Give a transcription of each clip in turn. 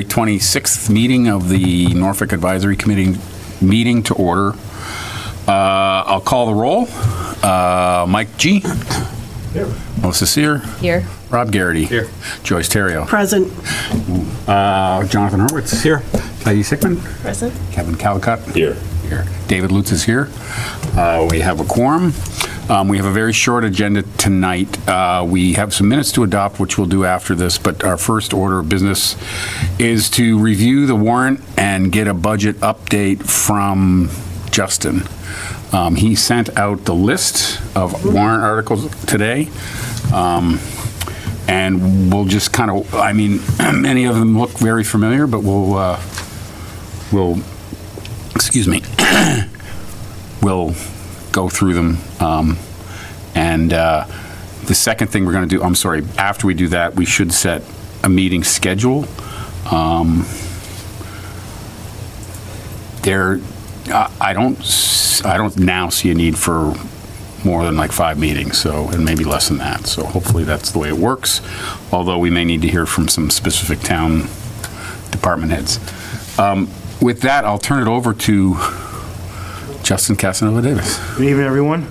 February 26th meeting of the Norfolk Advisory Committee meeting to order. I'll call the roll. Mike G. Here. Melissa Sear. Here. Rob Garrity. Here. Joyce Terrio. Present. Jonathan Hurwitz. Here. Heidi Sickman. Present. Kevin Callicutt. Here. Here. David Lutz is here. We have a quorum. We have a very short agenda tonight. We have some minutes to adopt, which we'll do after this, but our first order of business is to review the warrant and get a budget update from Justin. He sent out the list of warrant articles today. And we'll just kind of, I mean, many of them look very familiar, but we'll excuse me, we'll go through them. And the second thing we're going to do, I'm sorry, after we do that, we should set a meeting schedule. I don't now see a need for more than like 5 meetings, so, and maybe less than that. So hopefully that's the way it works, although we may need to hear from some specific town department heads. With that, I'll turn it over to Justin Casanova Davis. Good evening, everyone.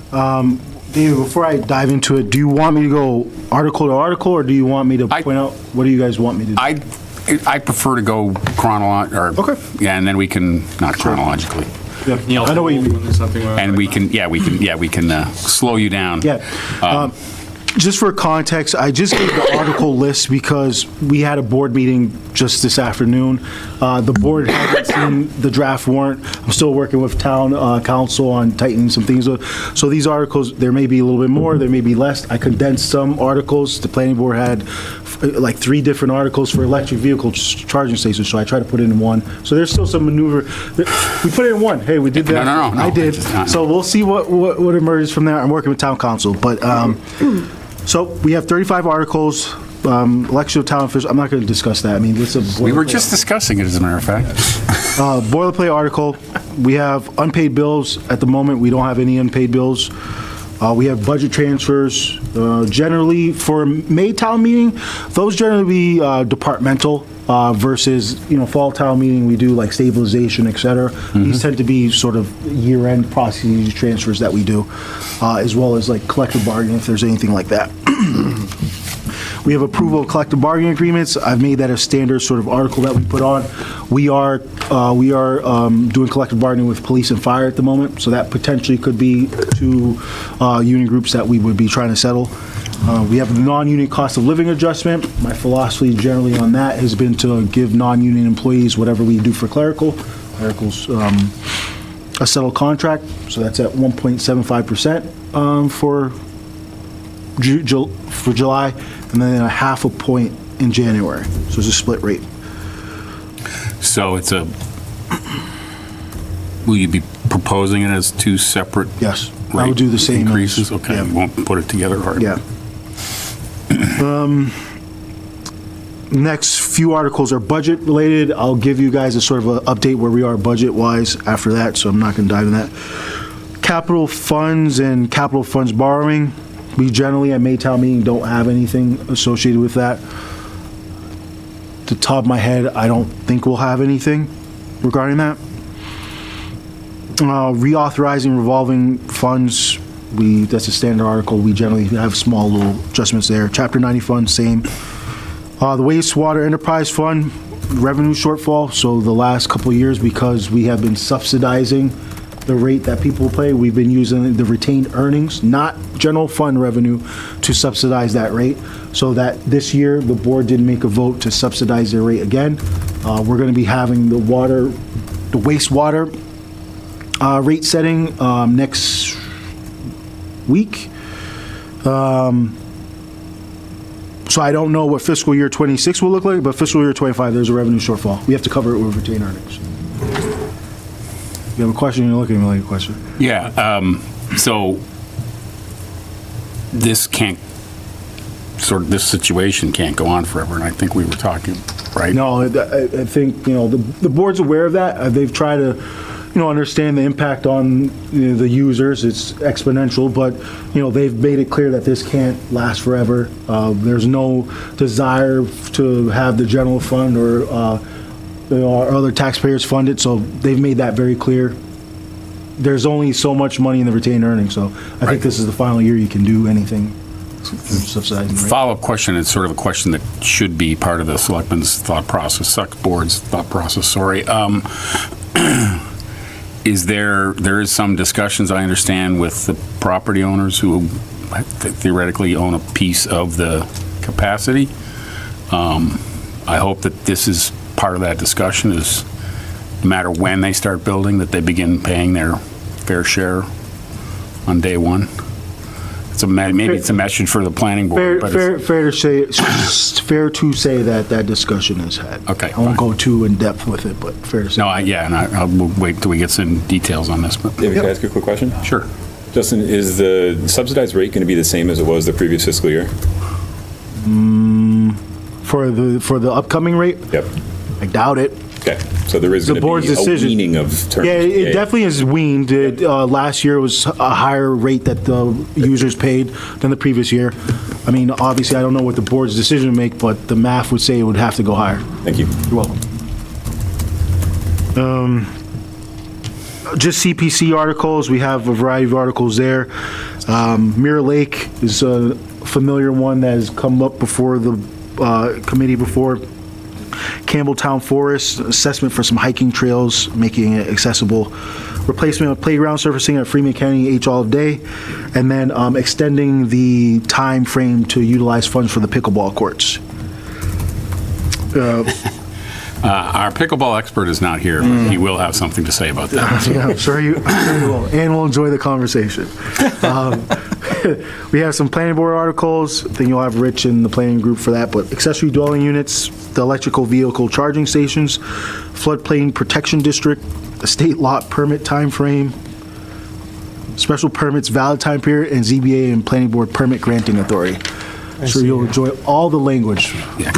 David, before I dive into it, do you want me to go article to article, or do you want me to point out, what do you guys want me to do? I prefer to go Okay. Yeah, and then we can, not chronologically. Yeah, I know what you mean. And we can slow you down. Yeah. Just for context, I just gave the article list because we had a board meeting just this afternoon. The board hasn't seen the draft warrant. I'm still working with town council on tightening some things. So these articles, there may be a little bit more, there may be less. I condensed some articles. The planning board had like 3 different articles for electric vehicle charging stations, so I tried to put it in one. So there's still some maneuver. We put it in one. Hey, we did that. No. I did. So we'll see what emerges from there. I'm working with town council, but so we have 35 articles, election of town officials. I'm not going to discuss that. I mean, it's a We were just discussing it, as a matter of fact. boilerplate article. We have unpaid bills. At the moment, we don't have any unpaid bills. We have budget transfers. Generally, for May town meeting, those generally be departmental versus, fall town meeting, we do like stabilization, et cetera. These tend to be sort of year-end processes transfers that we do, as well as like collective bargaining if there's anything like that. We have approval of collective bargaining agreements. I've made that a standard sort of article that we put on. We are doing collective bargaining with police and fire at the moment, so that potentially could be 2 union groups that we would be trying to settle. We have the non-union cost of living adjustment. My philosophy generally on that has been to give non-union employees whatever we do for clericals, a settled contract, so that's at 1.75% for July, and then a 0.5 point in January. So it's a split rate. So it's will you be proposing it as 2 separate? Yes, I would do the same increases? Okay, yeah. you won't put it together hard. Yeah. Next few articles are budget related. I'll give you guys a sort of an update where we are budget wise after that, so I'm not going to dive in that. Capital funds and capital funds borrowing. We generally at Maytown meeting don't have anything associated with that. The top of my head, I don't think we'll have anything regarding that. Reauthorizing revolving funds, that's a standard article. We generally have small little adjustments there. Chapter 90 fund, same. The wastewater enterprise fund, revenue shortfall. So the last couple of years, because we have been subsidizing the rate that people pay, we've been using the retained earnings, not general fund revenue, to subsidize that rate. So that this year, the board did make a vote to subsidize their rate again. We're going to be having the wastewater rate setting next week. So I don't know what fiscal year 26 will look like, but fiscal year 25, there's a revenue shortfall. We have to cover it with retained earnings. You have a question? You're looking at me like a question. Yeah. So this situation can't go on forever, and I think we were talking, right? No, I think the board's aware of that. They've tried to understand the impact on the users. It's exponential, but, they've made it clear that this can't last forever. There's no desire to have the general fund or other taxpayers fund it, so they've made that very clear. There's only so much money in the retained earnings, so I think this is the final year you can do anything subsidizing. Right? Follow-up question, it's sort of a question that should be part of the selectmen's thought process, select board's thought process, sorry. There is some discussions, I understand, with the property owners who theoretically own a piece of the capacity. I hope that this is part of that discussion, is no matter when they start building, that they begin paying their fair share on day one. Maybe it's a message for the planning board. Fair to say that discussion is had. Okay, I won't go too in depth with it, but fair to say. No, we'll wait till we get some details on this. But David, can I ask you a quick question? Sure. Justin, is the subsidized rate going to be the same as it was the previous fiscal year? For the upcoming rate? Yep. I doubt it. Okay, so there is The going to board's be decision. a weaning of terms. Yeah, it definitely is weaned. Last year was a higher rate that the users paid than the previous year. I mean, obviously, I don't know what the board's decision to make, but the math would say it would have to go higher. Thank you. You're welcome. Just CPC articles, we have a variety of articles there. Mirror Lake is a familiar one that has come up before the committee before. Campbelltown Forest, assessment for some hiking trails, making it accessible. Replacement of playground surfacing at Freeman County H. Olive Day, and then extending the time frame to utilize funds for the pickleball courts. our pickleball expert is not here, but he will have something to say about that. Yeah, I'm sure you will, and we'll enjoy the conversation. We have some planning board articles. I think you'll have Rich in the planning group for that, but accessory dwelling units, the electrical vehicle charging stations, floodplain protection district, estate lot permit time frame, special permits valid time period, and ZBA and planning board permit granting authority. So you'll enjoy all the language. Yeah.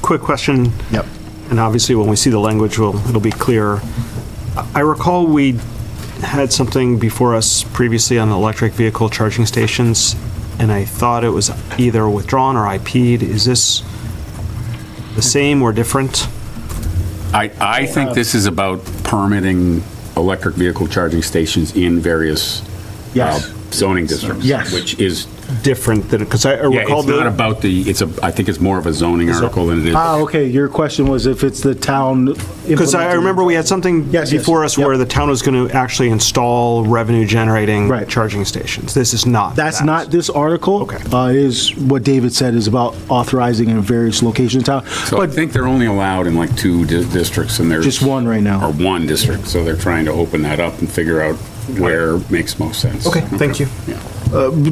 Quick question. Yep. And obviously, when we see the language, it'll be clearer. I recall we had something before us previously on electric vehicle charging stations, and I thought it was either withdrawn or IP'd. Is this the same or different? I think this is about permitting electric vehicle charging stations in various Yes. zoning districts. Yes. Which is, Different than, because I yeah, recall it's not about I think it's more of a zoning article than it is. Okay, your question was if it's the town. Because I remember we had something Yes, before us yep. where the town was going to actually install revenue-generating Right. charging stations. This is not. That's that. not this article. Okay. It is what David said is about authorizing in various locations in town. So I think they're only allowed in like two districts, and there's. Just one right now. Or one district, so they're trying to open that up and figure out where makes most sense. Okay, thank you. Yeah.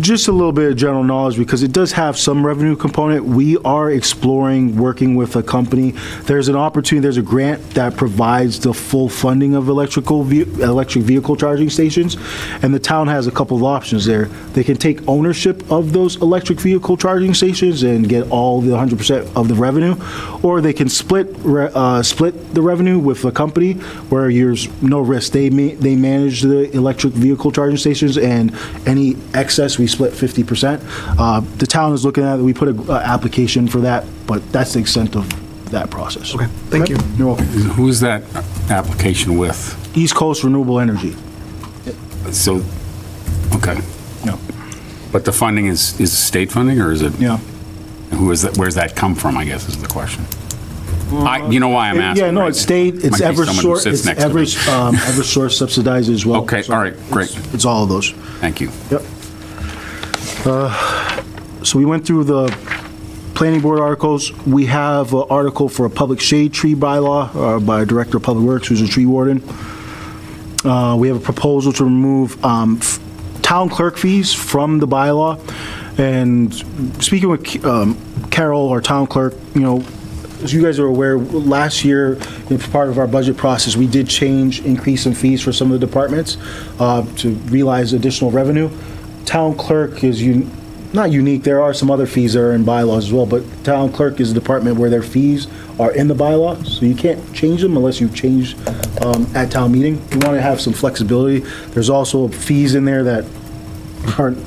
Just a little bit of general knowledge, because it does have some revenue component. We are exploring working with a company. There's an opportunity, there's a grant that provides the full funding of electric vehicle charging stations, and the town has a couple of options there. They can take ownership of those electric vehicle charging stations and get all the 100% of the revenue, or they can split the revenue with a company where there's no risk. They manage the electric vehicle charging stations, and any excess, we split 50%. The town is looking at it. We put an application for that, but that's the extent of that process. Okay, thank you. You're welcome. Who is that application with? East Coast Renewable Energy. So, okay. Yeah. But the funding is state funding, or is it? Yeah. Who is that? Where's that come from, I guess, is the question. You know why I'm asking, Yeah, no, right? it's state, it's Might be someone who Eversource, sits it's next to me. Eversource subsidized as well. Okay, So all right, great. It's all of those. Thank you. Yep. So we went through the planning board articles. We have an article for a public shade tree bylaw by Director of Public Works, who's a tree warden. We have a proposal to remove town clerk fees from the bylaw. And speaking with Carol, our town clerk, as you guys are aware, last year, as part of our budget process, we did increase some fees for some of the departments to realize additional revenue. Town clerk is not unique, there are some other fees that are in bylaws as well, but town clerk is a department where their fees are in the bylaws, so you can't change them unless you change at town meeting. You want to have some flexibility. There's also fees in there that aren't,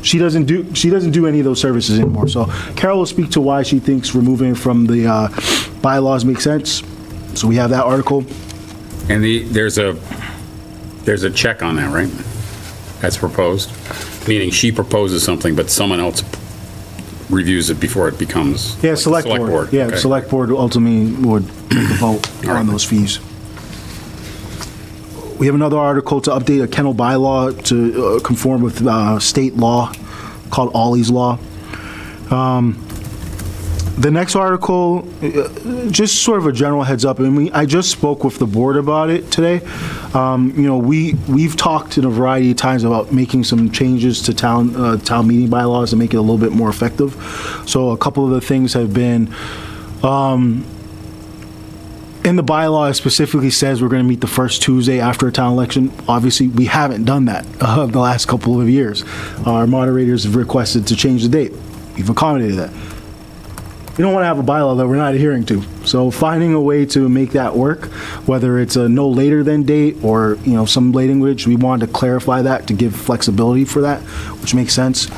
she doesn't do any of those services anymore. So Carol will speak to why she thinks removing it from the bylaws makes sense. So we have that article. And there's a check on that, right? That's proposed, meaning she proposes something, but someone else reviews it before it becomes. Yeah, select board. Yeah, okay. select board ultimately would make a vote on those fees. We have another article to update a kennel bylaw to conform with state law called Ollie's Law. The next article, just sort of a general heads up, and I just spoke with the board about it today. We've talked in a variety of times about making some changes to town meeting bylaws to make it a little bit more effective. So a couple of the things have been, in the bylaw, it specifically says we're going to meet the first Tuesday after a town election. Obviously, we haven't done that the last couple of years. Our moderators have requested to change the date. We've accommodated that. We don't want to have a bylaw that we're not adhering to. So finding a way to make that work, whether it's a no later than date or, some language, we wanted to clarify that to give flexibility for that, which makes sense.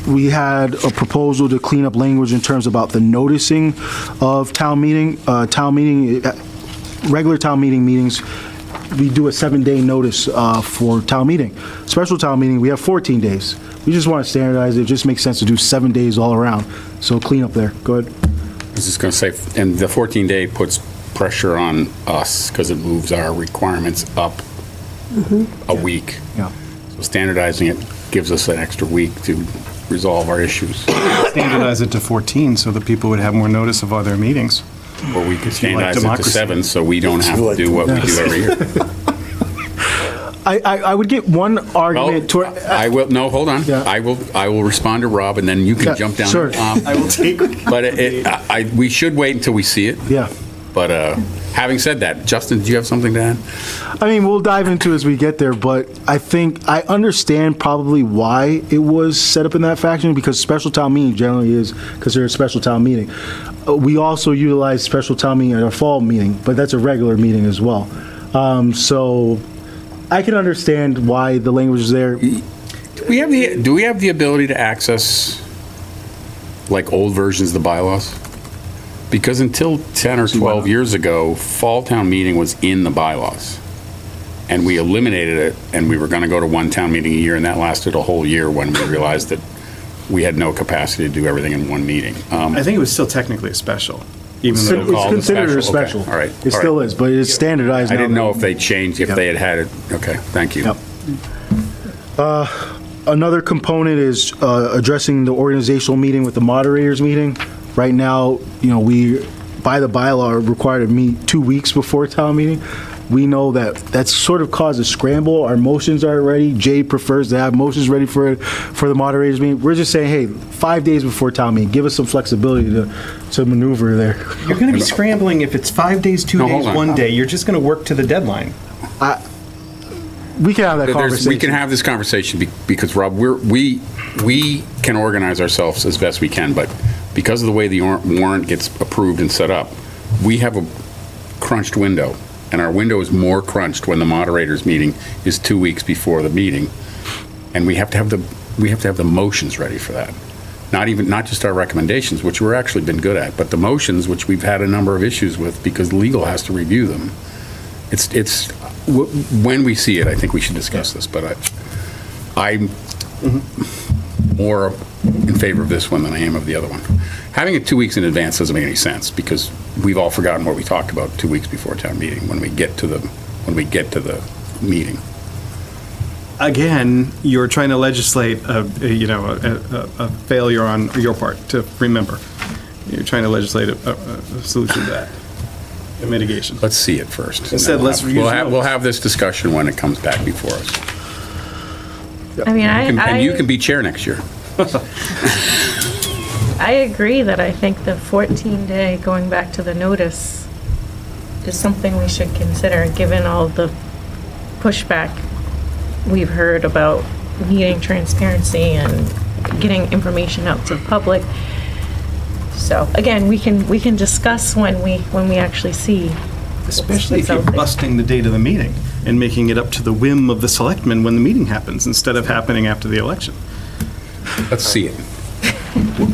We had a proposal to clean up language in terms about the noticing of town meeting. Regular town meeting meetings, we do a 7-day notice for town meeting. Special town meeting, we have 14 days. We just want to standardize it. It just makes sense to do 7 days all around. So clean up there. Go ahead. I was just going to say, and the 14-day puts pressure on us because it moves our requirements up a week. Yeah. So standardizing it gives us an extra week to resolve our issues. Standardize it to 14 so that people would have more notice of other meetings. Or we could standardize it to democracy. 7 so we don't have to do what we do every year. I would get one argument toward. I will, no, hold on. Yeah. I will respond to Rob, and then you can Yeah, jump down. sure. I will take. But we should wait until we see it. Yeah. But having said that, Justin, do you have something to add? I mean, we'll dive into it as we get there, but I think I understand probably why it was set up in that fashion, because special town meeting generally is considered a special town meeting. We also utilize special town meeting at our fall meeting, but that's a regular meeting as well. So I can understand why the language is there. Do we have the ability to access like old versions of the bylaws? Because until 10 or 12 years ago, fall town meeting was in the bylaws. And we eliminated it, and we were going to go to one town meeting a year, and that lasted a whole year when we realized that we had no capacity to do everything in one meeting. I think it was still technically a special, even Still though. It's called a considered a special. special. Okay, all right, It all still right. is, but it's standardized I now. didn't know if they changed, if they had it. Okay, thank you. Yep. Another component is addressing the organizational meeting with the moderators meeting. Right now, we, by the bylaw, are required to meet 2 weeks before town meeting. We know that that's sort of caused a scramble. Our motions aren't ready. Jay prefers to have motions ready for the moderators meeting. We're just saying, hey, 5 days before town meeting, give us some flexibility to maneuver there. You're going to be scrambling if it's 5 days, 2 No, days, hold on. 1 day. You're just going to work to the deadline. We can have that conversation. We can have this conversation because, Rob, we can organize ourselves as best we can, but because of the way the warrant gets approved and set up, we have a crunched window, and our window is more crunched when the moderators meeting is 2 weeks before the meeting, and we have to have the motions ready for that. Not just our recommendations, which we're actually been good at, but the motions, which we've had a number of issues with because legal has to review them. When we see it, I think we should discuss this, but I'm more in favor of this one than I am of the other one. Having it 2 weeks in advance doesn't make any sense because we've all forgotten what we talked about 2 weeks before town meeting when we get to the meeting. Again, you're trying to legislate a failure on your part to remember. You're trying to legislate a solution to that, a mitigation. Let's see it first. Instead, let's use we'll notes. have this discussion when it comes back before us. I mean, And you can be chair next year. I agree that I think the 14-day going back to the notice is something we should consider, given all the pushback we've heard about meeting transparency and getting information out to the public. So again, we can discuss when we actually see. Especially if what's you're out there. busting the date of the meeting and making it up to the whim of the selectmen when the meeting happens, instead of happening after the election. Let's see it.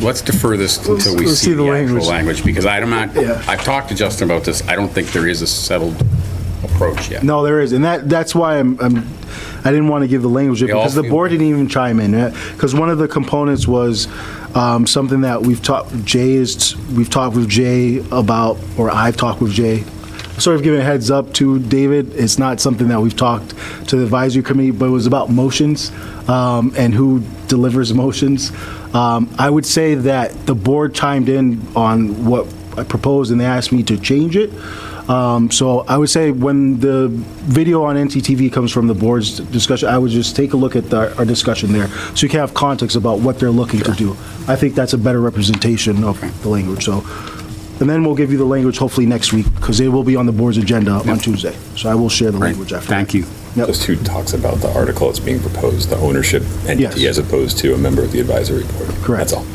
Let's defer this until we Let's see see the the actual language. language, because I'm not, Yeah. I've talked to Justin about this, I don't think there is a settled approach yet. No, there is, and that's why I didn't want to give the language, They all because the feel- board didn't even chime in, because one of the components was something that we've talked with Jay about, or I've talked with Jay, sort of giving a heads up to David. It's not something that we've talked to the advisory committee, but it was about motions and who delivers motions. I would say that the board chimed in on what I proposed, and they asked me to change it. So I would say when the video on NTTV comes from the board's discussion, I would just take a look at our discussion there, so you can have context about what they're looking to do. I think that's a better representation of the language, so. And then we'll give you the language hopefully next week, because it will be on the board's agenda on Tuesday. So I will share the Great. language after. Thank you. Yep. Just who talks about the article that's being proposed, the ownership entity, Yes. as opposed to a member of the advisory board. Correct. That's all.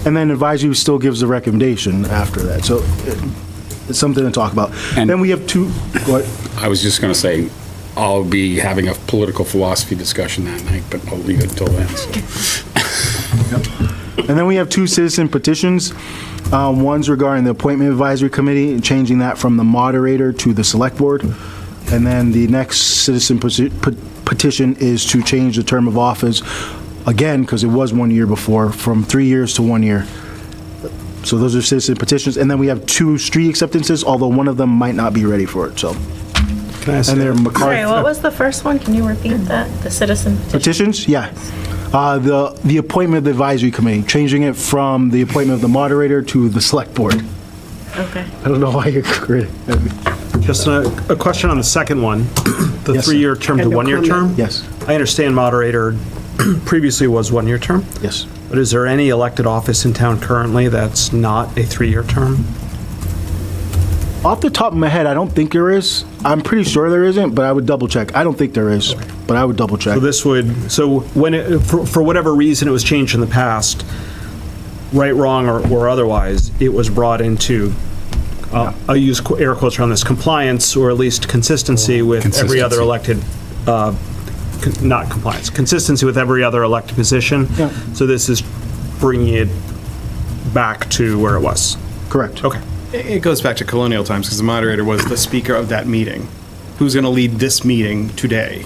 And then advisory still gives a recommendation after that, so it's something to talk about. And- Then we have two, go ahead. I was just going to say, I'll be having a political philosophy discussion that night, but I'll leave it until then. So. And then we have two citizen petitions. One's regarding the appointment advisory committee, and changing that from the moderator to the select board. And then the next citizen petition is to change the term of office, again, because it was 1 year before, from 3 years to 1 year. So those are citizen petitions. And then we have two street acceptances, although one of them might not be ready for it, so. Can I ask And they're you- Sorry, what McCarthy was the first one? Can you repeat that? The citizen petition? petitions? Yeah. The appointment of the advisory committee, changing it from the appointment of the moderator to the select board. Okay. I don't know why you're critical. Just a question on the second one, the Yes, sir. 3-year term to 1-year term? Yes, I understand moderator previously was 1-year term, yes. but is there any elected office in town currently that's not a 3-year term? Off the top of my head, I don't think there is. I'm pretty sure there isn't, but I would double check. I don't think there is, but I would double check. So this would, so when it, for whatever reason it was changed in the past, right, wrong, or otherwise, it was brought into, I'll use air quotes around this, compliance, or at least consistency with every other Consistency. elected, not compliance, consistency with every other elected position. Yeah. So this is bringing it back to where it was. Correct. Okay. It goes back to colonial times, because the moderator was the speaker of that meeting. Who's going to lead this meeting today?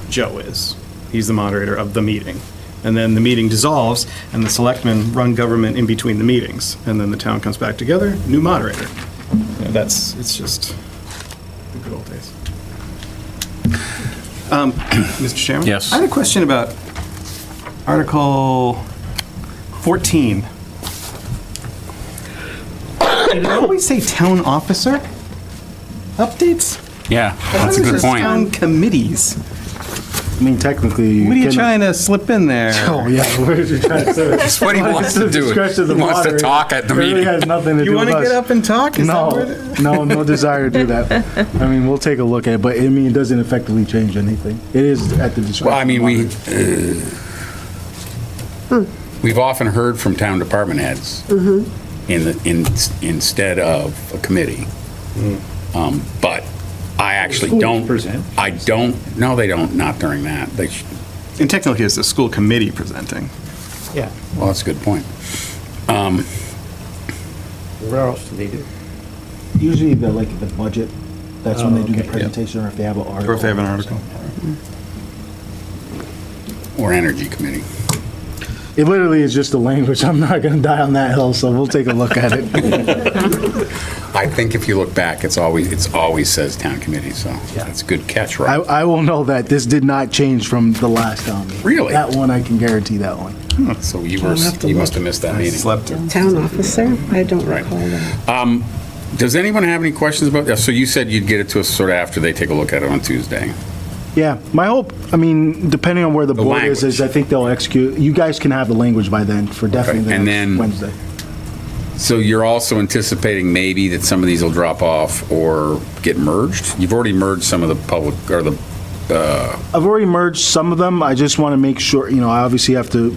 Joe is. He's the moderator of the meeting. And then the meeting dissolves, and the selectmen run government in between the meetings. And then the town comes back together, new moderator. It's just the good old days. Mr. Chairman? Yes. I had a question about Article 14. Did it always say town officer? Updates? Yeah, that's a good Town point. committees. I mean, technically. What are you can- trying to slip in there? Oh, yeah. What are you trying to say? That's what he wants to do. Discretion of the He wants to moderator. talk at the It really meeting. has nothing to do You with want to us. get up and talk? Is that No, what it- no desire to do that. I mean, we'll take a look at it, but I mean, it doesn't effectively change anything. It is at the discretion. Well, I mean, of the moderator. we've often heard from town department heads instead of a committee. But I actually don't. I don't, no, they don't, not during that. And technically, it's the school committee presenting. Yeah. Well, that's a good point. Where else do they do? Usually, the budget, that's when they do the okay. presentation, or if they have an article. Or if they have an article. Or energy committee. It literally is just the language. I'm not going to die on that hill, so we'll take a look at it. I think if you look back, it's always says town committee, so that's a good catch, right? I will know that this did not change from the last town meeting. Really? That one, I can guarantee that one. So you I'll have to must look. have missed that I meeting. slept through. Town officer? I don't recall that. Does anyone have any questions about that? So you said you'd get it to us sort of after they take a look at it on Tuesday. Yeah, my hope, I mean, depending on where the board is language. I think they'll execute. You guys can have the language by then for definitely and the then- next Wednesday. So you're also anticipating maybe that some of these will drop off or get merged? You've already merged some of the public, or the I've already merged some of them. I just want to make sure, I obviously have to,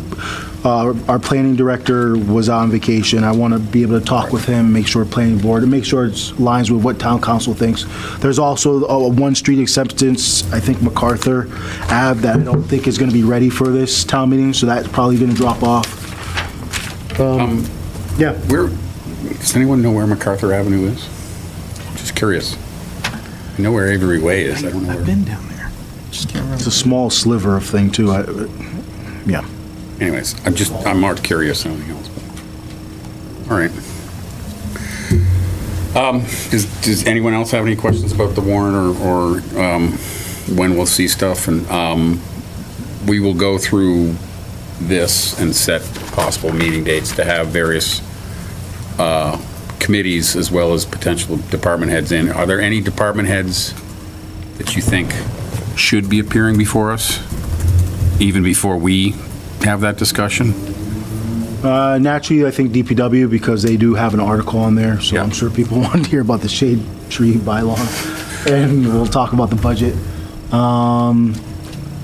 our planning director was on vacation. I want to be able to talk with him, make sure planning board, and make sure it aligns with what town council thinks. There's also a one street acceptance, I think MacArthur Ave, that I don't think is going to be ready for this town meeting, so that's probably going to drop off. Yeah. Does anyone know where MacArthur Avenue is? Just curious. I know where Avery Way is. I don't know I've where. been down there. Just can't remember. It's a small sliver of thing, too. Yeah. Anyways, I'm more curious than anything else. But- All right. Does anyone else have any questions about the warrant or when we'll see stuff? And we will go through this and set possible meeting dates to have various committees as well as potential department heads in. Are there any department heads that you think should be appearing before us, even before we have that discussion? Naturally, I think DPW, because they do have an article on there, so Yeah. I'm sure people want to hear about the shade tree bylaw, and we'll talk about the budget.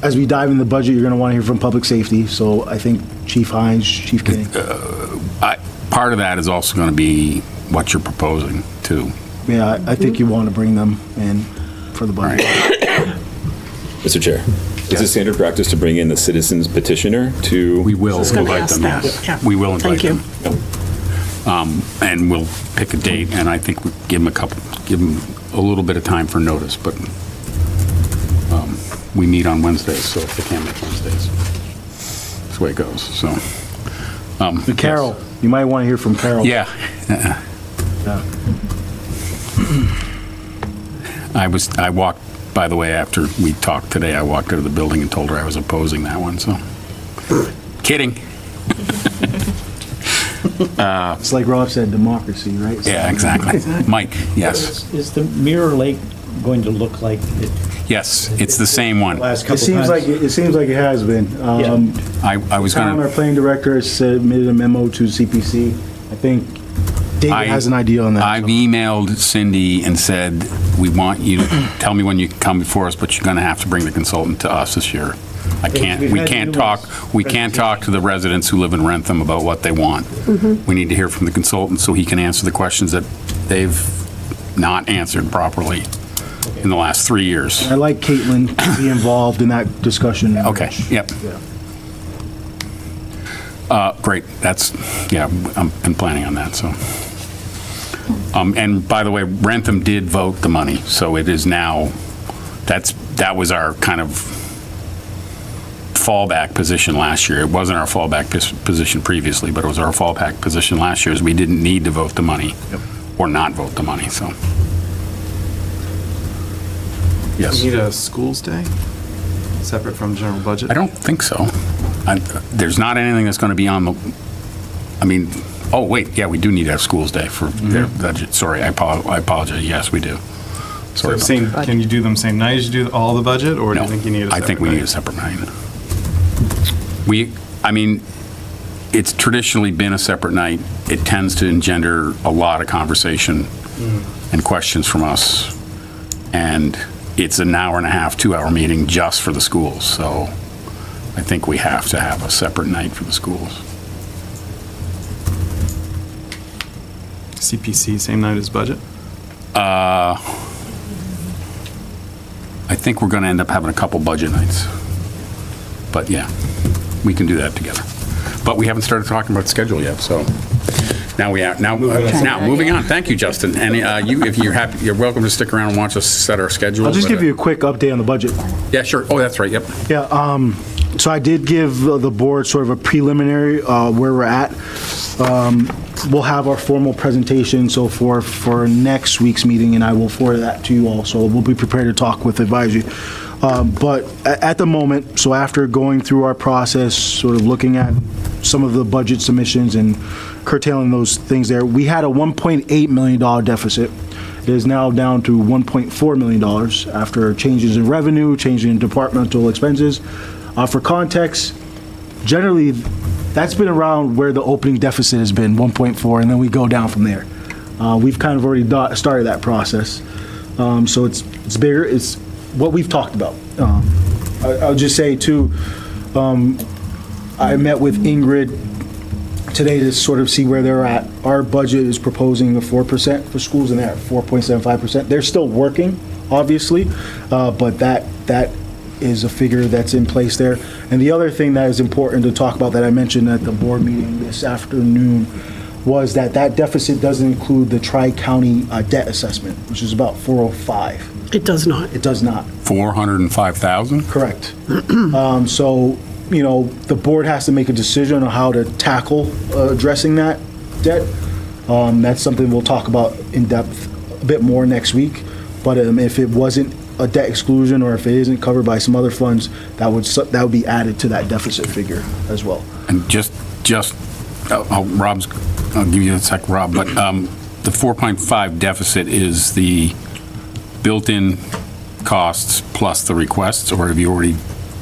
As we dive in the budget, you're going to want to hear from public safety, so I think Chief Hines, Chief Kinney. Part of that is also going to be what you're proposing, too. Yeah, I think you want to bring them in for the budget. Mr. Chair, is it standard practice to bring in the citizens petitioner to? We will gonna invite ask them, that. yes. Yeah. We will invite Thank them. And we'll pick a date, and I think we give them a little bit of time for notice, but we meet on Wednesdays, so if they can't make Wednesdays, that's the way it goes, so. Carol, you might want to hear from Carol. Yeah. I walked, by the way, after we talked today, I walked out of the building and told her I was opposing that one, so. Kidding. It's like Rob said, democracy, right? Yeah, exactly. Mike, yes. Is the Mirror Lake going to look like it Yes, it's the same one. last It couple seems times? like, it seems like it has been. I was Our gonna, planning director has submitted a memo to CPC. I think David has an idea on that. I've so. emailed Cindy and said, we want you to tell me when you can come before us, but you're gonna have to bring the consultant to us this year. We've We had can't numerous talk to the residents who live in Rentham about what they want. We need to hear from the consultant so he can answer the questions that they've not answered properly in the last 3 years. I like Caitlin to be involved in that discussion. Okay, yep. Great, that's, yeah, I'm planning on that, so. And by the way, Rentham did vote the money, so it is now, that was our kind of fallback position last year. It wasn't our fallback position previously, but it was our fallback position last year, is we didn't need to vote the money, or not vote the money, so. Yes. You need a schools day, separate from general budget? I don't think so. There's not anything that's going to be on the, I mean, oh, wait, yeah, we do need to have schools day for their budget. Sorry, I apologize. Yes, we do. So Sorry about same, can you do them same night as you do all the budget, or do No, you think you need a separate I think we need night? a separate night. I mean, it's traditionally been a separate night. It tends to engender a lot of conversation and questions from us. And it's an hour and a half, 2-hour meeting just for the schools. So I think we have to have a separate night for the schools. CPC, same night as budget? I think we're going to end up having a couple budget nights. But yeah, we can do that together. But we haven't started talking about schedule yet, so now moving on. Thank you, Justin. And if you're happy, you're welcome to stick around and watch us set our schedule. I'll just but, give you a quick update on the budget. Yeah, sure. Oh, that's right. Yep. Yeah, so I did give the board sort of a preliminary where we're at. We'll have our formal presentation so forth for next week's meeting, and I will forward that to you all, so we'll be prepared to talk with advisory. But at the moment, so after going through our process, sort of looking at some of the budget submissions and curtailing those things there, we had a $1.8 million deficit. It is now down to $1.4 million after changes in revenue, changes in departmental expenses. For context, generally, that's been around where the opening deficit has been, 1.4, and then we go down from there. We've kind of already started that process. So it's bigger. what we've talked about. I'll just say too, I met with Ingrid today to sort of see where they're at. Our budget is proposing a 4% for schools, and they're at 4.75%. They're still working, obviously, but that is a figure that's in place there. And the other thing that is important to talk about that I mentioned at the board meeting this afternoon was that deficit doesn't include the tri-county debt assessment, which is about 405. It does not. It does not. 405,000? Correct. So, the board has to make a decision on how to tackle addressing that debt. That's something we'll talk about in depth a bit more next week. But if it wasn't a debt exclusion, or if it isn't covered by some other funds, that would be added to that deficit figure as well. And I'll give you a sec, Rob, but the 4.5 deficit is the built-in costs plus the requests, or have you already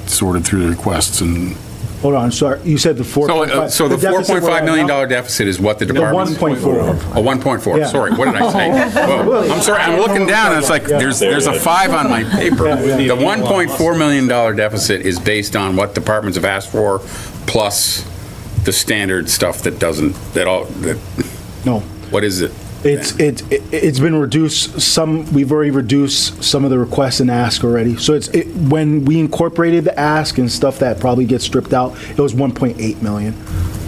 sorted through the requests and? Hold on, sorry, you said the 4.5. So the $4.5 million deficit is what the department's? 1.4. Oh, 1.4, Yeah. sorry, what did I say? Well, I'm sorry, I'm looking down, and it's like, there's a 5 on my paper. The $1.4 million deficit is based on what departments have asked for, plus the standard stuff that No. what is it? It's been reduced, we've already reduced some of the requests and ask already. So when we incorporated the ask and stuff that probably gets stripped out, it was 1.8 million.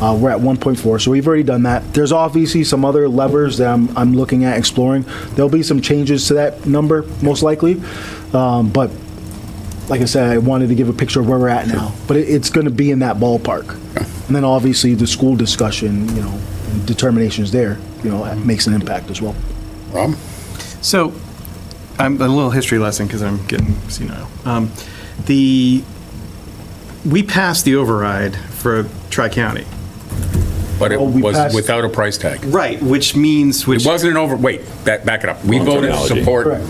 We're at 1.4, so we've already done that. There's obviously some other levers that I'm looking at exploring. There'll be some changes to that number, most likely. But like I said, I wanted to give a picture of where we're at now. But it's going to be in that ballpark. And then obviously the school discussion, determinations there, makes an impact as well. Rob? So, I'm a little history lesson because I'm getting senile. We passed the override for Tri-County. But it we was passed- without a price tag. Right, which means, It wasn't an wait, back it up. We Wrong voted to terminology. support, Correct.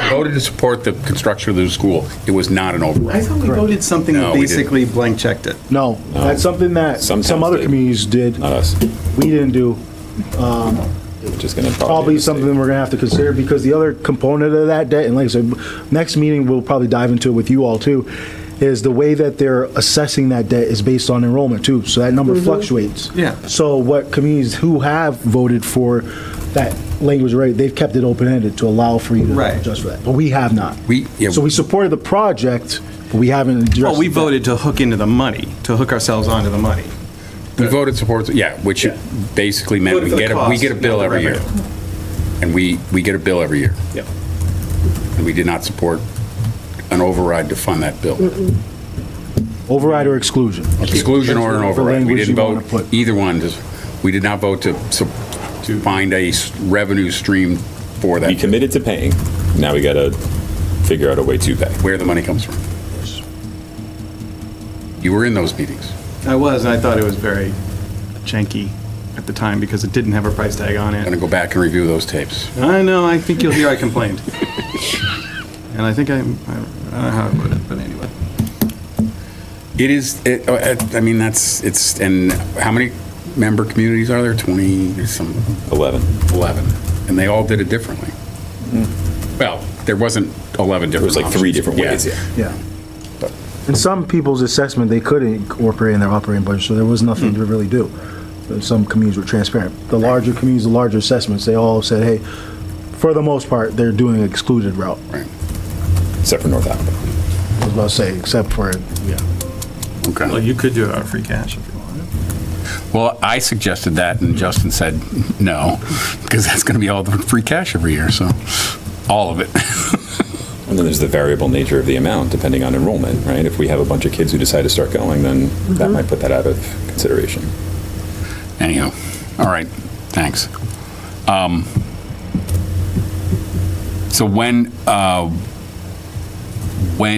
we voted to support the construction of the school. It was not an I override. thought we voted something No, that we didn't. basically blank checked it. No, that's something that Some some towns other did. communities did. Not us. We didn't do. Which is going to Probably something we're going to have to consider, because the other component of that debt, and like I said, next meeting, we'll probably dive into it with you all too, is the way that they're assessing that debt is based on enrollment too. So that number fluctuates. Yeah. So what communities who have voted for that language already, they've kept it open-ended to allow for you to Right. adjust for that. But we have not. Yeah. So we supported the project, but we haven't addressed. Well, we the debt. voted to hook into the money, to hook ourselves onto the money. We voted support, which basically meant Voted for the we get a cost, bill not the every year. revenue. And we get a bill every year. Yep. And we did not support an override to fund that bill. Override or exclusion. Exclusion or an Whatever override. We language didn't you wanna vote put. either one. We did not vote to find a revenue stream for We that, committed to paying. Now we got to figure out a way to pay. where the money comes from. You were in those meetings. I was, and I thought it was very janky at the time because it didn't have a price tag on I'm going it. to go back and review those tapes. I know, I think you'll hear I complained. And I think I don't know how to put it, but anyway. It is, and how many member communities are there? 20, there's some 11. 11. And they all did it differently. Well, there wasn't 11 different There was like 3 options. different ways, yeah. Yeah. In some people's assessment, they could incorporate in their operating budget, so there was nothing to really do. Some communities were transparent. The larger communities, the larger assessments, they all said, hey, for the most part, they're doing an excluded route. Right. Except for North Africa. I was about to say, except for, yeah. Okay. Well, you could do it out of free cash if you wanted. Well, I suggested that, and Justin said no, because that's going to be all the free cash every year, so, all of it. And then there's the variable nature of the amount, depending on enrollment, right? If we have a bunch of kids who decide to start going, then that might put that out of consideration. Anyhow, all right, thanks. So when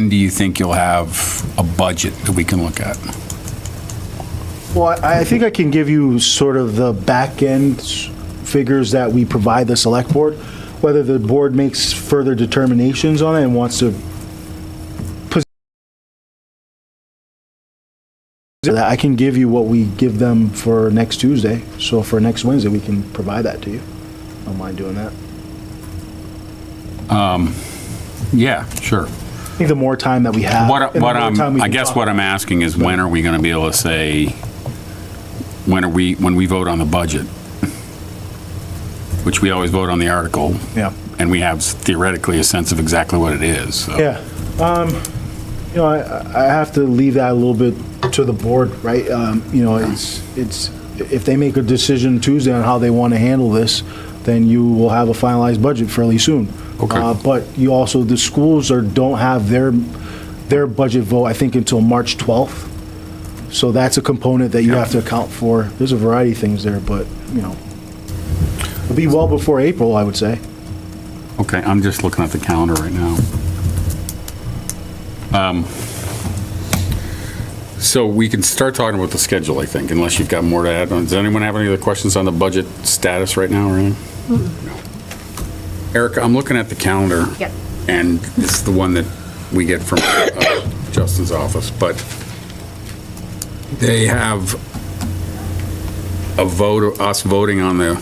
do you think you'll have a budget that we can look at? Well, I think I can give you sort of the back end figures that we provide the select board, whether the board makes further determinations on it and wants to. I can give you what we give them for next Tuesday. So for next Wednesday, we can provide that to you. I don't mind doing that. Yeah, sure. think the more time that we have. and the more time we I can guess talk what I'm asking is when are we going to be able to say, when we vote on the budget? Which we always vote on the article. Yeah. And we have theoretically a sense of exactly what it is, so. Yeah. You know, I have to leave that a little bit to the board, right? You know, it's, if they make a decision Tuesday on how they want to handle this, then you will have a finalized budget fairly soon. Okay. But you also, the schools don't have their budget vote, I think, until March 12th. So that's a component that you have to account for. There's a variety of things there, but, you know, it'll be well before April, I would say. Okay, I'm just looking at the calendar right now. So we can start talking about the schedule, I think, unless you've got more to add. Does anyone have any other questions on the budget status right now or anything? No. Erica, I'm looking at the calendar. Yep. And it's the one that we get from Justin's office, but they have a vote, of us voting on the,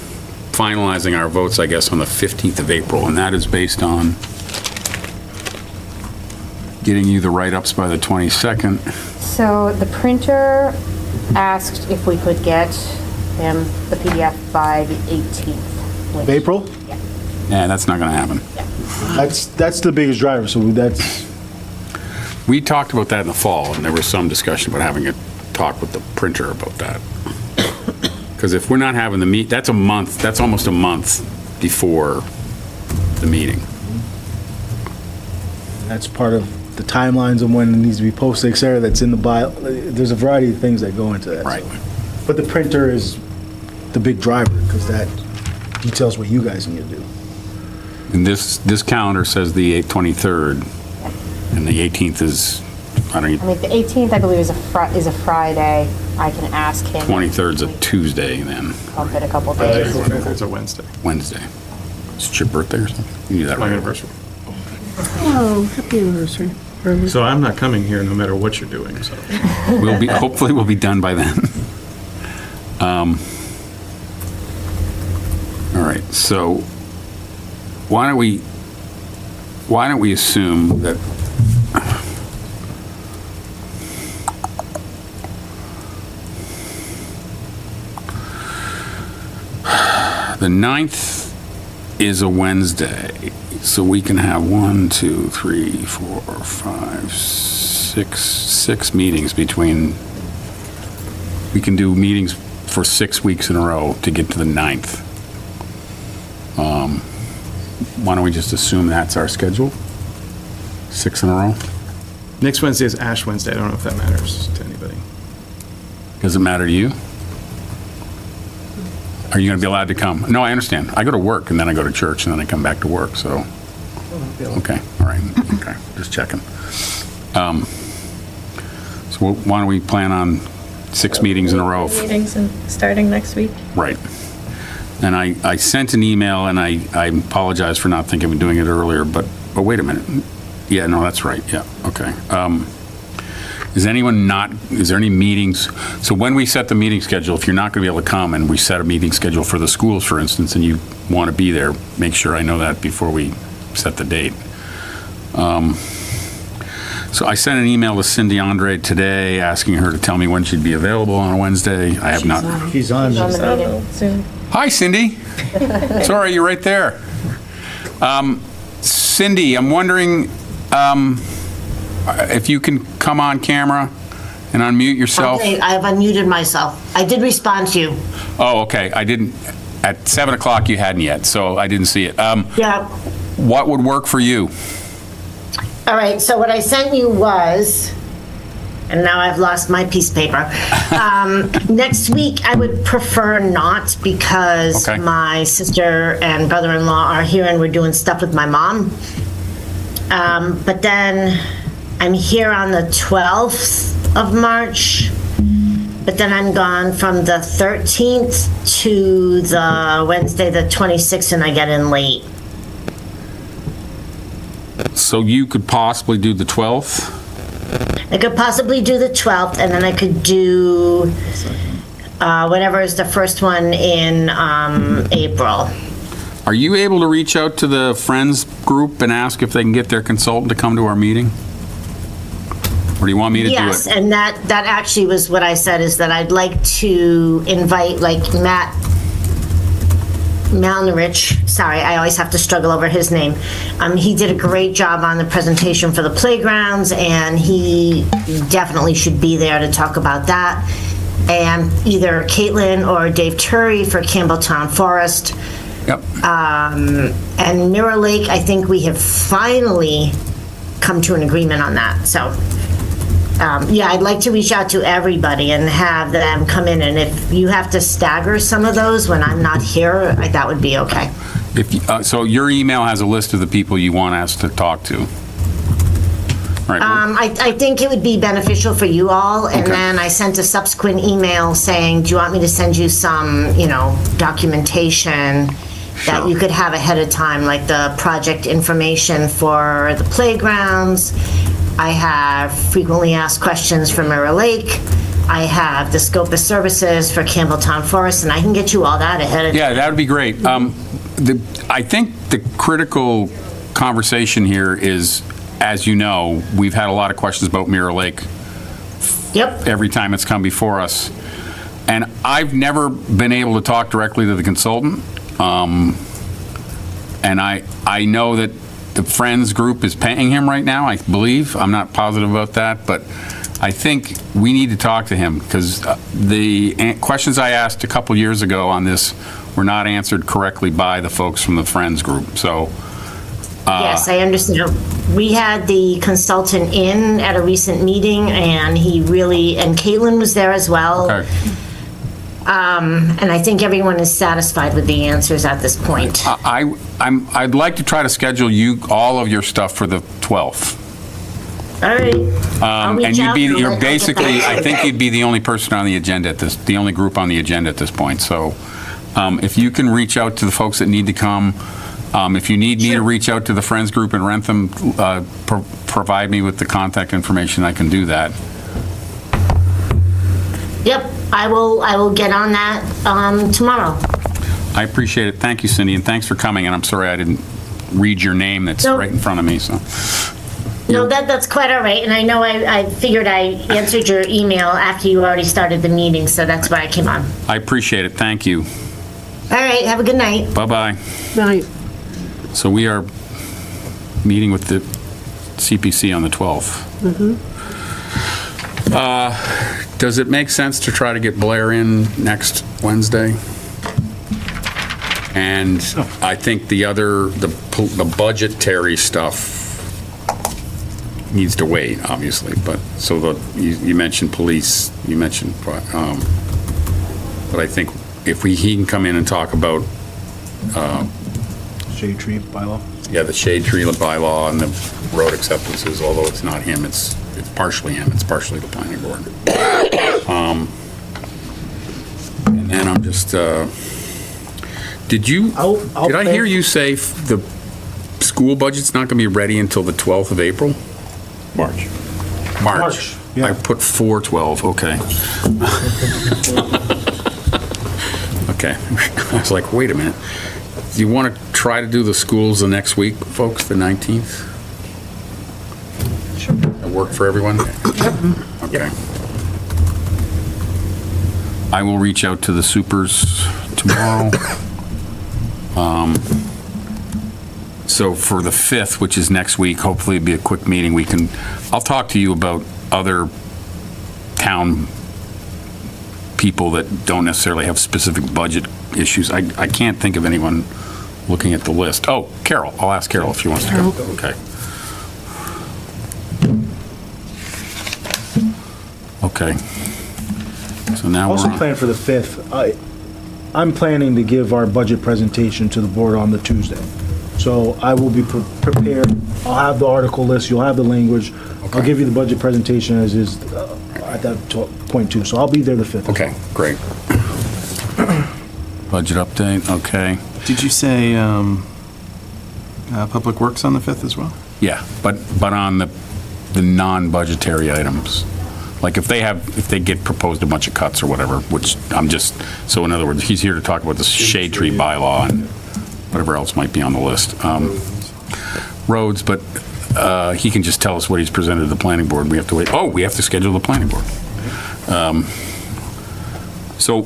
finalizing our votes, I guess, on the 15th of April, and that is based on getting you the write-ups by the 22nd. So the printer asked if we could get him the PDF by the 18th. Of April? Yeah. Yeah, that's not going to happen. That's the biggest driver, so that's, We talked about that in the fall, and there was some discussion about having a talk with the printer about that. Because if we're not having the that's a month, that's almost a month before the meeting. that's part of the timelines of when it needs to be posted, et cetera, that's in the bio. There's a variety of things that go into that. Right. So. But the printer is the big driver, because that details what you guys need to do. And this calendar says the 23rd, and the 18th is, I don't I even, mean, the 18th, I believe, is a Friday. I can ask him. 23rd's a Tuesday then, Bump it a couple days. It's a Wednesday. Wednesday. Is it your birthday or something? You do that My right. anniversary. Oh, happy anniversary. So I'm not coming here no matter what you're doing, so. Hopefully we'll be done by then. All right, so why don't we assume that the 9th is a Wednesday, so we can have 1, 2, 3, 4, 5, 6 meetings between, we can do meetings for 6 weeks in a row to get to the 9th. Why don't we just assume that's our schedule? 6 in a row? Next Wednesday is Ash Wednesday. I don't know if that matters to anybody. Does it matter to you? Are you going to be allowed to come? No, I understand. I go to work, and then I go to church, and then I come back to work, so. Okay, all right, okay, just checking. So why don't we plan on 6 meetings in a row? Meetings and starting next week. Right. And I sent an email, and I apologize for not thinking of doing it earlier, but wait a minute. Yeah, no, that's right, yeah, okay. Is there any meetings? So when we set the meeting schedule, if you're not going to be able to come and we set a meeting schedule for the schools, for instance, and you want to be there, make sure I know that before we set the date. So I sent an email to Cindy Andre today asking her to tell me when she'd be available on a Wednesday. I have not. She's on. He's on the meeting. Soon. Hi, Cindy. Sorry, you're right there. Cindy, I'm wondering if you can come on camera and unmute yourself. Okay, I have unmuted myself. I did respond to you. Oh, okay. I didn't, at 7 o'clock you hadn't yet, so I didn't see it. Yeah. What would work for you? All right, so what I sent you was, and now I've lost my piece of paper. Next week, I would prefer not, because Okay. my sister and brother-in-law are here and we're doing stuff with my mom. But then I'm here on the 12th of March, but then I'm gone from the 13th to the Wednesday, the 26th, and I get in late. So you could possibly do the 12th? I could possibly do the 12th, and then I could do whatever is the first one in April. Are you able to reach out to the Friends group and ask if they can get their consultant to come to our meeting? Or do you want me to do it? Yes, and that actually was what I said, is that I'd like to invite, like, Matt Malnarich, sorry, I always have to struggle over his name. He did a great job on the presentation for the playgrounds, and he definitely should be there to talk about that. And either Caitlin or Dave Turry for Campbelltown Forest. Yep. And Mirror Lake, I think we have finally come to an agreement on that, so. Yeah, I'd like to reach out to everybody and have them come in, and if you have to stagger some of those when I'm not here, that would be okay. So your email has a list of the people you want us to talk to? Right. I think it would be beneficial for you all, and Okay. then I sent a subsequent email saying, do you want me to send you some, documentation that Sure. you could have ahead of time, like the project information for the playgrounds. I have frequently asked questions for Mirror Lake. I have the scope of services for Campbelltown Forest, and I can get you all that ahead of time. Yeah, that would be great. I think the critical conversation here is, as you know, we've had a lot of questions about Mirror Lake Yep. every time it's come before us. And I've never been able to talk directly to the consultant. And I know that the Friends group is paying him right now, I believe. I'm not positive about that, but I think we need to talk to him, because the questions I asked a couple years ago on this were not answered correctly by the folks from the Friends group, so. Yes, I understand. We had the consultant in at a recent meeting, and and Caitlin was there as well. Okay. And I think everyone is satisfied with the answers at this point. I'd like to try to schedule all of your stuff for the 12th. All right. I'll reach And out and you're let- I'll get basically, back. I think you'd be the only person on the agenda the only group on the agenda at this point. So if you can reach out to the folks that need to come, if you need me to reach out to the Friends group in Rentham, provide me with the contact information, I can do that. Yep, I will get on that tomorrow. I appreciate it. Thank you, Cindy, and thanks for coming. And I'm sorry I didn't read your name that's No. right in front of me, so. No, that's quite all right, and I know I figured I answered your email after you already started the meeting, so that's why I came on. I appreciate it. Thank you. All right, have a good night. Bye-bye. Night. So we are meeting with the CPC on the 12th. Does it make sense to try to get Blair in next Wednesday? And I think the budgetary stuff needs to wait, obviously, but, so you mentioned police, you mentioned, but I think if he can come in and talk about, Shade tree bylaw. yeah, the shade tree bylaw and the road acceptances, although it's not him, it's partially him, it's partially the planning board. And then I'm just, did I hear you say the school budget's not gonna be ready until the 12th of April? March. March, yeah. I put 4/12, okay. Okay, I was like, wait a minute. Do you want to try to do the schools the next week, folks, the 19th? Sure. That work for everyone? Okay. I will reach out to the supers tomorrow. So for the 5th, which is next week, hopefully it'll be a quick meeting, I'll talk to you about other town people that don't necessarily have specific budget issues. I can't think of anyone looking at the list. Oh, Carol, I'll ask Carol if she wants to go. Okay. Okay. So now we're Also on. plan for the 5th. I'm planning to give our budget presentation to the board on the Tuesday. So I will be prepared. I'll have the article list, you'll have the language. I'll Okay. give you the budget presentation as is at that point too. So I'll be there the 5th. Okay, great. Budget update, okay. Did you say Public Works on the 5th as well? Yeah, but on the non-budgetary items. Like if they get proposed a bunch of cuts or whatever, which so in other words, he's here to talk about the shade tree bylaw and whatever else might be on the list. Roads, but he can just tell us what he's presented to the planning board. We have to wait. Oh, we have to schedule the planning board. So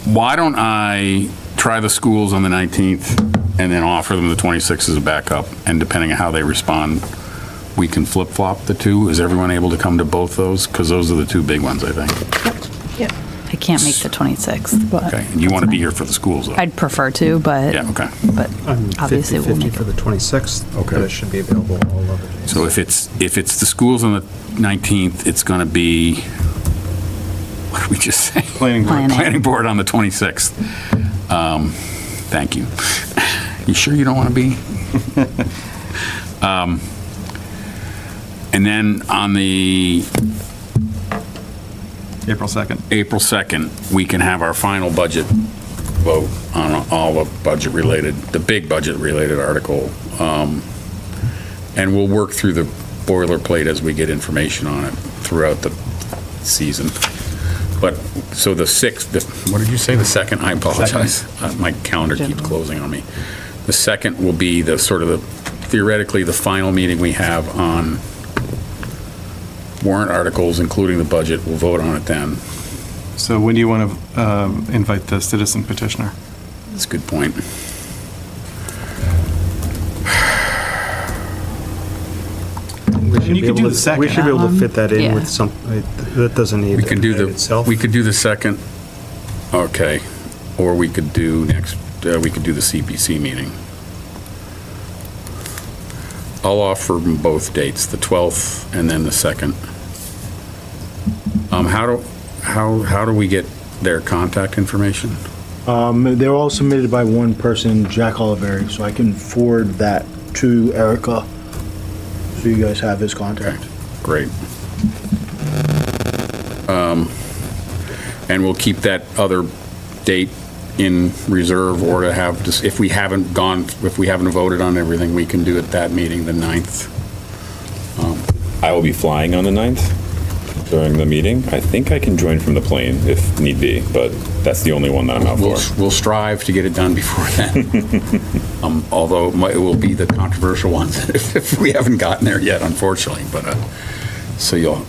why don't I try the schools on the 19th and then offer them the 26th as a backup, and depending on how they respond, we can flip-flop the two. Is everyone able to come to both those? Because those are the two big ones, I think. Yep. I can't make the 26th, but. Okay, and you want to be here for the schools, though? I'd prefer to, but. Yeah, okay. But obviously we'll 50/50 make for it. the 26th. Okay. But it should be available all other days. So if it's the schools on the 19th, it's going to be, what did we just say? Planning board. Planning. Planning board on the 26th. Thank you. You sure you don't want to be? And then on the April 2nd. April 2nd, we can have our final budget vote on all the budget-related, the big budget-related article. And we'll work through the boilerplate as we get information on it throughout the season. But, so the 6th, what did you say, the 2nd? I apologize. My calendar keeps closing on me. The 2nd will be the sort of theoretically the final meeting we have on warrant articles, including the budget. We'll vote on it then. So when do you want to invite the citizen petitioner? That's a good point. We You could do the second. We should be able to fit that in Yeah. with some, that doesn't need We can do the itself. we could do the 2nd, okay, or we could do we could do the CPC meeting. I'll offer them both dates, the 12th and then the 2nd. How do we get their contact information? They're all submitted by one person, Jack Oliveri, so I can forward that to Erica, so you guys have his contact. Great. And we'll keep that other date in reserve, or to have, if we haven't voted on everything, we can do it that meeting, the 9th. I will be flying on the 9th during the meeting. I think I can join from the plane if need be, but that's the only one that I'm out for. We'll strive to get it done before then. Although it will be the controversial ones if we haven't gotten there yet, unfortunately. But so you'll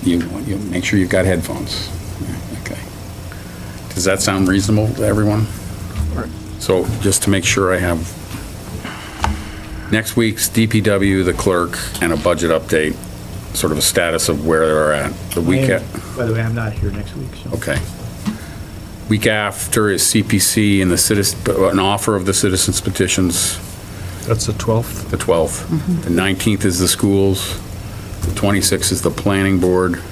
make sure you've got headphones. Yeah, okay. Does that sound reasonable to everyone? So just to make sure I have next week's DPW, the clerk, and a budget update, sort of a status of where they're at. The week. By the way, I'm not here next week, so. Okay. Week after is CPC and an offer of the citizens petitions, That's the 12th. the 12th. The 19th is the schools. The 26th is the planning board.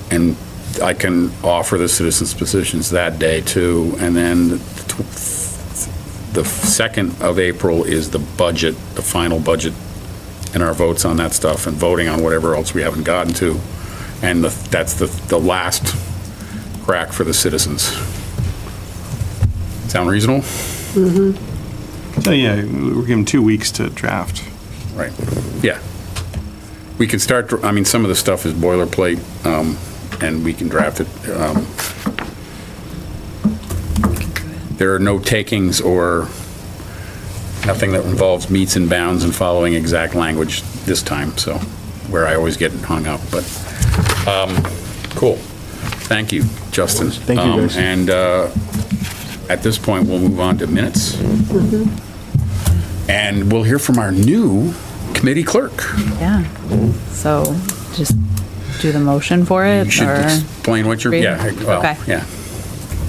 And I can offer the citizens petitions that day too. And then the 2nd of April is the budget, the final budget, and our votes on that stuff and voting on whatever else we haven't gotten to. And that's the last crack for the citizens. Sound reasonable? So yeah, we're giving 2 weeks to draft. Right. Yeah. We can start, I mean, some of the stuff is boilerplate, and we can draft it. There are no takings or nothing that involves meets and bounds and following exact language this time, so, where I always get hung up, but, cool. Thank you, Justin. Thank you, guys. And at this point, we'll move on to minutes. And we'll hear from our new committee clerk. Yeah. So just do the motion for it? You should or explain what you're, read? yeah, well, Okay. yeah.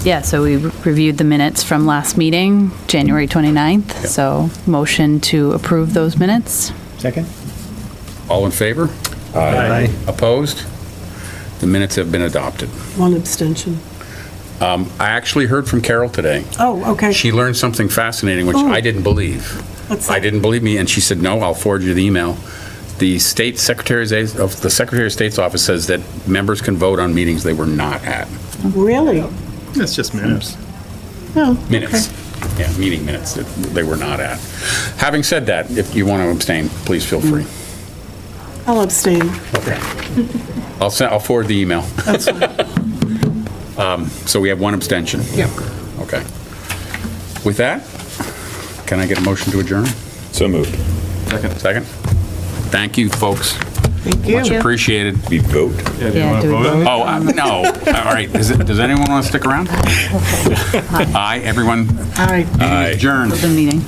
Yeah, so we reviewed the minutes from last meeting, January 29th. Yep. So motion to approve those minutes. Second? All in favor? Aye. Opposed? The minutes have been adopted. One abstention. I actually heard from Carol today. Oh, okay. She learned something fascinating, which I didn't believe. What's I that? didn't believe me, and she said, no, I'll forward you the email. The Secretary of State's office says that members can vote on meetings they were not at. Really? It's just minutes. Oh, Minutes. Yeah, meeting minutes that they were not at. Having said that, if you want to abstain, please feel free. I'll abstain. I'll forward the email. That's fine. So we have one abstention. Yep. Okay. With that, Can I get a motion to adjourn? So moved. Second? Thank you, folks. Thank you. Much appreciated. We vote. Yeah, do we vote? Oh, no. All right. Does anyone want to stick around? Aye, everyone. All right. Meeting is adjourned. The meeting.